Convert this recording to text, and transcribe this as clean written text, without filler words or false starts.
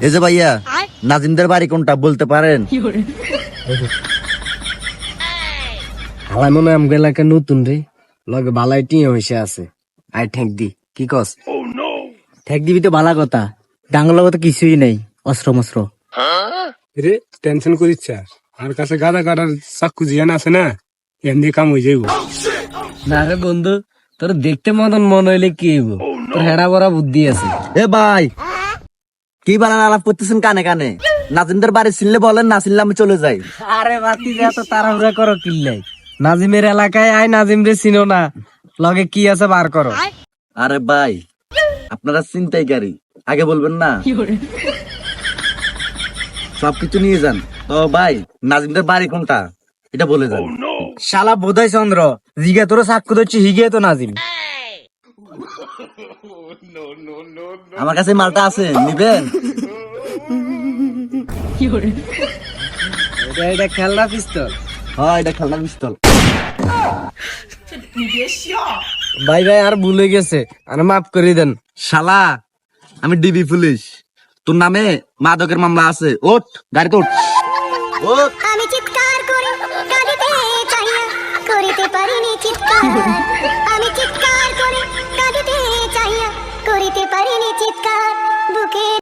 এই যে ভাইয়া, নাজিমদের বাড়ি কোনটা বলতে পারেন? হালাই মনে হয় আমগো এলাকা নতুন রে, লগে বালাই টিয়া হইছে আছে। আই ঠেক দি, কি কস? ঠেক দিবি তো ভালো কথা, ডাঙ্গল কথা কিছুই নেই, অস্ত্র মস্ত্র। রে টেনশন করিস আর কাছে গাদা কাটার চাকু জিয়ান আছে না, এমনি কাম হয়ে যাইব। না রে বন্ধু, তোর দেখতে মতন মন হইলে কি হইব? তোর হেডা বড়া বুদ্ধি আছে। এ ভাই, কি বানান আলাপ করতেছেন কানে কানে? নাজিমদের বাড়ি চিনলে বলেন, না চিনলে আমি চলে যাই। আরে বাতি যা তো তাড়াহুড়া করো কিল্লাই? নাজিমের এলাকায় আয়, নাজিম রে চিনো না, লগে কি আছে বার করো। আরে ভাই, আপনারা চিন্তাই গাড়ি, আগে বলবেন না? সবকিছু নিয়ে যান। তো ভাই, নাজিমদের বাড়ি কোনটা এটা বলে যান। শালা বোধাই চন্দ্র, জিগা তোর সাক্ষ্য দিচ্ছি, হিগে তো নাজিম। আমার কাছে মালটা আছে, নিবেন? এটা খেলনা পিস্তল। হ্যাঁ, এটা খেলনা পিস্তল। ভাই ভাই আর ভুলে গেছে, আর মাফ করে দেন। শালা, আমি ডিবি পুলিশ, তোর নামে মাদকের মামলা আছে। ওঠ, গাড়িতে ওঠ। ওঠ। আমি চিৎকার করে কাঁদিতে চাইয়া করিতে পারিনি চিৎকার